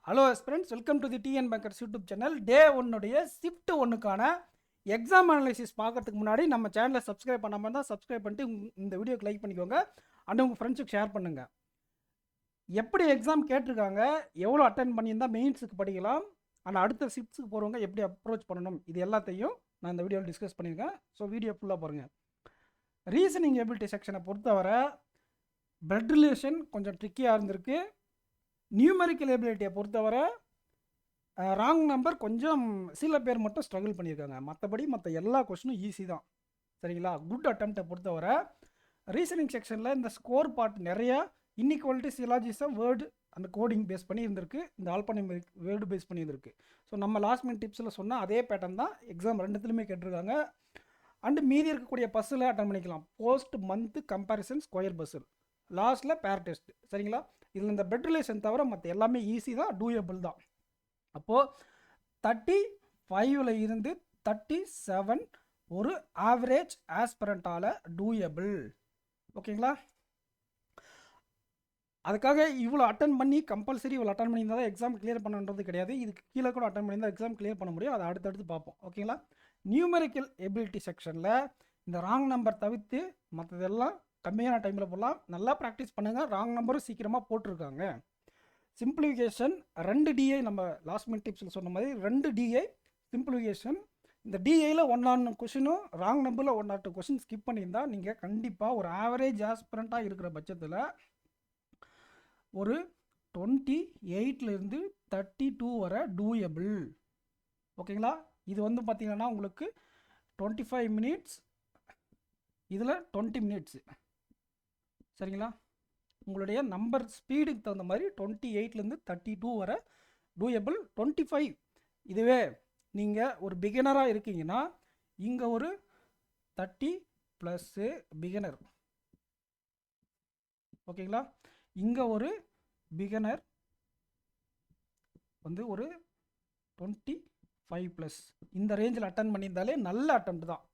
Hello friends, welcome to the TN bankers YouTube channel. Day ஒன்னுடைய shift ஒன்றுக்கான exam analysis பார்க்கறதுக்கு முன்னாடி நம்ம சேனலை சப்ஸ்கிரைப் பண்ணாமல் இருந்தால் சப்ஸ்கிரைப் பண்ணிட்டு இந்த வீடியோக்கு லைக் பண்ணிக்கோங்க. அண்ட் உங்கள் ஃப்ரெண்ட்ஸுக்கு ஷேர் பண்ணுங்கள். எப்படி எக்ஸாம் கேட்டிருக்காங்க, எவ்வளோ அட்டன் பண்ணியிருந்தால் மெயின்ஸுக்கு படிக்கலாம், ஆனால் அடுத்த ஷிஃப்ட்ஸுக்கு போகிறவங்க எப்படி அப்ரோச் பண்ணணும், இது எல்லாத்தையும் நான் இந்த வீடியோவில் டிஸ்கஸ் பண்ணியிருக்கேன். ஸோ வீடியோ ஃபுல்லாக பாருங்கள். ரீசனிங் எபிலிட்டி செக்ஷனை பொறுத்தவரை பிளட் ரிலேஷன் கொஞ்சம் ட்ரிக்கியாக இருந்திருக்கு. நியூமெரிக்கல் எபிலிட்டியை பொறுத்தவரை ராங் நம்பர் கொஞ்சம் சில பேர் மட்டும் ஸ்ட்ரகிள் பண்ணியிருக்காங்க. மற்றபடி மற்ற எல்லா கொஸ்டினும் ஈஸி தான். சரிங்களா? குட் அட்டம்ப்டை பொறுத்தவரை ரீசனிங் செக்ஷனில் இந்த ஸ்கோர் பார்ட் நிறையா இன்இக்வாலிட்டி, சிலாஜிசம், வேர்டு அந்த கோடிங் பேஸ் பண்ணி இருந்திருக்கு. இந்த ஆல்பானிமிக் வேர்டு பேஸ் பண்ணி இருந்திருக்கு. ஸோ நம்ம லாஸ்ட் மினிட் டிப்ஸில் சொன்னால் அதே பேட்டர்ன் தான் எக்ஸாம் ரெண்டுத்துலையுமே கேட்டிருக்காங்க. அண்டு மீதி இருக்கக்கூடிய பஸ்ஸில் அட்டன் பண்ணிக்கலாம். போஸ்ட் மந்த்து கம்பேரிசன், ஸ்கொயர் பஸ்ஸில், லாஸ்ட்டில் பேர் டெஸ்ட். சரிங்களா? இதில் இந்த பெட் ரிலேஷன் தவிர மற்ற எல்லாமே ஈஸி தான், டூயபிள் தான். அப்போது 35 இருந்து 37 ஒரு ஆவரேஜ் ஆஸ்பிரண்டால் டூயபிள். ஓகேங்களா? அதுக்காக இவ்வளோ அட்டன் பண்ணி கம்பல்சரி இவ்வளோ அட்டன் பண்ணியிருந்தால் தான் எக்ஸாம் கிளியர் பண்ணுறது கிடையாது. இதுக்கு கீழே கூட அட்டன் பண்ணியிருந்தால் எக்ஸாம் கிளியர் பண்ண முடியும். அதை அடுத்தடுத்து பார்ப்போம். ஓகேங்களா? நியூமெரிக்கல் எபிலிட்டி செக்ஷனில் இந்த ராங் நம்பர் தவிர்த்து மற்றதெல்லாம் கம்மியான டைமில் போடலாம். நல்லா ப்ராக்டிஸ் பண்ணுங்கள். ராங் நம்பரும் சீக்கிரமாக போட்டிருக்காங்க. சிம்பிளிஃபிகேஷன் 2 டிஐ, நம்ம லாஸ்ட் மினிட் டிப்ஸில் சொன்ன மாதிரி 2 டிஐ சிம்பிளிஃபிகேஷன். இந்த டிஐயில் 1 கொஷினும் ராங் நம்பரில் 1 or 2 கொஷின் ஸ்கிப் பண்ணியிருந்தால் நீங்கள் கண்டிப்பாக ஒரு ஆவரேஜ் ஆஸ்பிரண்ட்டாக இருக்கிற பட்சத்தில் ஒரு 28 32 வரை டூயபிள். ஓகேங்களா? இது வந்து பார்த்திங்கன்னா உங்களுக்கு 25 மினிட்ஸ், இதில் 20 மினிட்ஸு. சரிங்களா? உங்களுடைய நம்பர் ஸ்பீடுக்கு தகுந்த மாதிரி 28 32 வரை டூயபிள். 25 இதுவே நீங்கள் ஒரு பிகினராக இருக்கீங்கன்னா இங்கே ஒரு 30 ப்ளஸ்ஸு பிகினர். ஓகேங்களா? இங்கே ஒரு பிகினர் வந்து ஒரு 25 ப்ளஸ் இந்த ரேஞ்சில் அட்டன் பண்ணியிருந்தாலே நல்ல அட்டெம்ப்ட் தான்.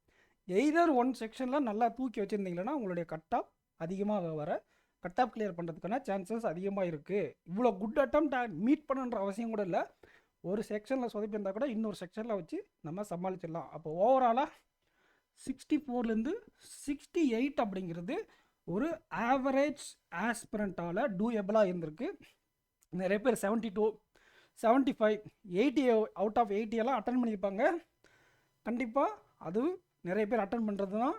எய்தர் ஒன் செக்ஷனில் நல்லா தூக்கி வச்சுருந்தீங்கன்னா உங்களுடைய கட் ஆஃப் அதிகமாக வர, கட் ஆஃப் கிளியர் பண்ணுறதுக்கான சான்சஸ் அதிகமாக இருக்குது. இவ்வளோ குட் அட்டெம்ப்ட் மீட் பண்ணுன்ற அவசியம் கூட இல்லை. ஒரு செக்ஷனில் சொதப்பியிருந்தால் கூட இன்னொரு செக்ஷனில் வச்சு நம்ம சமாளிச்சிடலாம். அப்போ ஓவராலாக 64 68 அப்படிங்கிறது ஒரு ஆவரேஜ் ஆஸ்பிரண்ட்டால் டூயபிளாக இருந்திருக்கு. நிறைய பேர் 72 75 80 அவுட் ஆஃப் 80 எல்லாம் அட்டன் பண்ணியிருப்பாங்க. கண்டிப்பாக அது நிறைய பேர் அட்டன் பண்ணுறது தான்.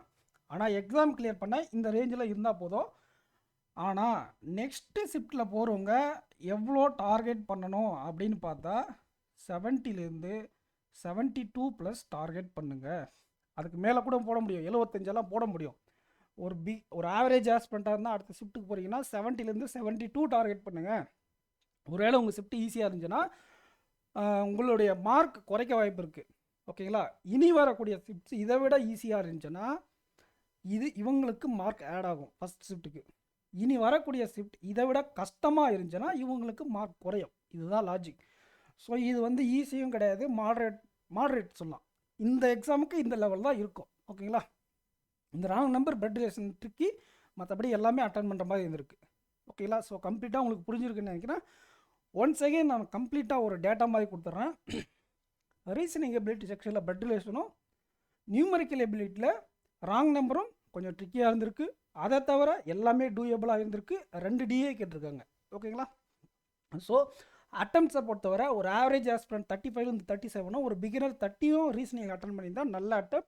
ஆனால் எக்ஸாம் கிளியர் பண்ண இந்த ரேஞ்சில் இருந்தால் போதும். ஆனால் நெக்ஸ்ட்டு ஷிஃப்ட்டில் போகிறவங்க எவ்வளோ டார்கெட் பண்ணணும் அப்படின்னு பார்த்தா 70 72 ப்ளஸ் டார்கெட் பண்ணுங்கள். அதுக்கு மேலே கூட போட முடியும், 75 போட முடியும். ஒரு ஆவரேஜ் ஆஸ்பிரண்ட்டாக இருந்தால் அடுத்த ஷிஃப்ட்டுக்கு போகிறீங்கன்னா 70 72 டார்கெட் பண்ணுங்கள். ஒருவேளை உங்கள் ஷிஃப்ட் ஈஸியாக இருந்துச்சுன்னா உங்களுடைய மார்க் குறைக்க வாய்ப்பு இருக்குது. ஓகேங்களா? இனி வரக்கூடிய ஷிஃப்ட்ஸ் இதை விட ஈஸியாக இருந்துச்சுன்னா இவங்களுக்கு மார்க் ஆட் ஆகும் ஃபஸ்ட் ஷிஃப்ட்டுக்கு. இனி வரக்கூடிய ஷிஃப்ட் இதை விட கஷ்டமாக இருந்துச்சுன்னா இவங்களுக்கு மார்க் குறையும். இதுதான் லாஜிக். ஸோ இது வந்து ஈஸியும் கிடையாது, மாடரேட் சொல்லலாம். இந்த எக்ஸாமுக்கு இந்த லெவல் தான் இருக்கும். ஓகேங்களா? இந்த wrong number blood relation tricky, மற்றபடி எல்லாமே அட்டன் பண்ணுற மாதிரி இருந்திருக்கு. ஓகேங்களா? ஸோ கம்ப்ளீட்டாக உங்களுக்கு புரிஞ்சிருக்குன்னு நினைக்கிறேன். ஒன்ஸ் அகெயின் நான் கம்ப்ளீட்டாக ஒரு டேட்டா மாதிரி கொடுத்துட்றேன். ரீசனிங் எபிலிட்டி செக்ஷனில் பிளட் ரிலேஷனும் நியூமெரிக்கல் எபிலிட்டியில் ராங் நம்பரும் கொஞ்சம் ட்ரிக்கியாக இருந்திருக்கு. அதை தவிர எல்லாமே டூயபிளாக இருந்திருக்கு. 2 டிஏ கேட்டிருக்காங்க. ஓகேங்களா? ஸோ அட்டம்ப்ட்ஸை பொறுத்தவரை ஒரு ஆவரேஜ் ஆஸ்பிரண்ட் 35 37, ஒரு பிகினர் 30 ரீசனிங் அட்டன் பண்ணியிருந்தால் நல்ல அட்டம்.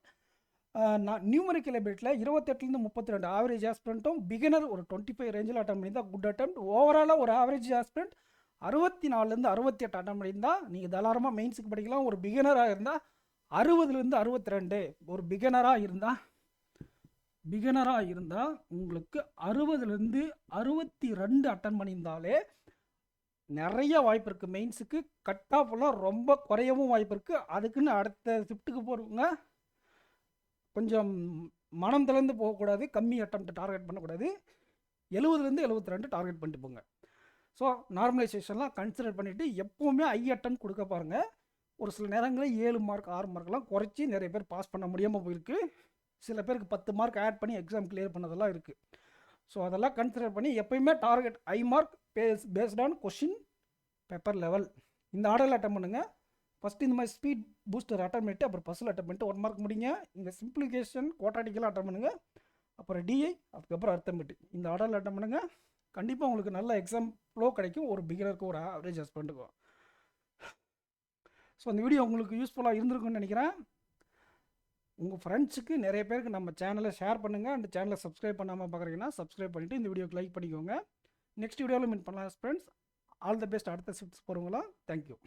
நியூமெரிக்கல் எபிலிட்டியில் 28 32 ஆவரேஜ் ஆஸ்பிரண்ட்டும், பிகினர் ஒரு 25 ரேஞ்சில் அட்டன் பண்ணியிருந்தால் குட் அட்டம். ஓவராலாக ஒரு ஆவரேஜ் ஆஸ்பிரண்ட் 64 68 அட்டன் பண்ணியிருந்தால் நீங்கள் தாராளமாக மெயின்ஸுக்கு படிக்கலாம். ஒரு பிகினராக இருந்தால் 60 62, ஒரு பிகினராக இருந்தால் உங்களுக்கு 60 62 அட்டன் பண்ணியிருந்தாலே நிறைய வாய்ப்பு இருக்குது. மெயின்ஸுக்கு கட் ஆஃப்லாம் ரொம்ப குறையவும் வாய்ப்பு இருக்குது. அதுக்குன்னு அடுத்த ஷிஃப்ட்டுக்கு போகிறவங்க கொஞ்சம் மனம் திறந்து போகக்கூடாது. கம்மி அட்டம்ப்ட் டார்கெட் பண்ணக்கூடாது. 70 72 டார்கெட் பண்ணிட்டு போங்க. ஸோ நார்மலைசேஷன்லாம் கன்சிடர் பண்ணிவிட்டு எப்போவுமே ஐ அட்டம் கொடுக்க பாருங்கள். ஒரு சில நேரங்களில் 7 மார்க் 6 மார்க்லாம் குறைச்சி நிறைய பேர் பாஸ் பண்ண முடியாமல் போயிருக்கு. சில பேருக்கு 10 மார்க் ஆட் பண்ணி எக்ஸாம் கிளியர் பண்ணதெல்லாம் இருக்குது. ஸோ அதெல்லாம் கன்சிடர் பண்ணி எப்போயுமே target I mark based on question paper level இந்த ஆர்டரில் அட்டன் பண்ணுங்கள். ஃபஸ்ட்டு இந்த மாதிரி ஸ்பீட் பூஸ்டர் அட்டன் பண்ணிட்டு அப்புறம் பஸ்ஸில் அட்டன் பண்ணிட்டு 1 மார்க் முடிங்க. இங்கே சிம்பிளிகேஷன் குவாட்ராட்டிக்கலாக அட்டன் பண்ணுங்கள். அப்புறம் டிஐ, அதுக்கப்புறம் அர்த்தமெட்டிக். இந்த ஆர்டரில் அட்டன் பண்ணுங்கள். கண்டிப்பாக உங்களுக்கு நல்ல எக்ஸாம் ஃப்ளோ கிடைக்கும், ஒரு பிகினருக்கு ஒரு ஆவரேஜ் ஹஸ்பண்டுக்கும். ஸோ அந்த வீடியோ உங்களுக்கு யூஸ்ஃபுல்லாக இருந்திருக்குன்னு நினைக்கிறேன். உங்கள் ஃப்ரெண்ட்ஸுக்கு நிறைய பேருக்கு நம்ம சேனலை ஷேர் பண்ணுங்கள். அந்த சேனலை சப்ஸ்கிரைப் பண்ணாமல் பார்க்குறீங்கன்னா சப்ஸ்கிரைப் பண்ணிவிட்டு இந்த வீடியோக்கு லைக் பண்ணிக்கோங்க. நெக்ஸ்ட் வீடியோவில் மீட் பண்ணலாம் ஃப்ரெண்ட்ஸ். All the best. அடுத்த ஷிஃப்ட்ஸ் போகிறவங்களா. தேங்க்யூ.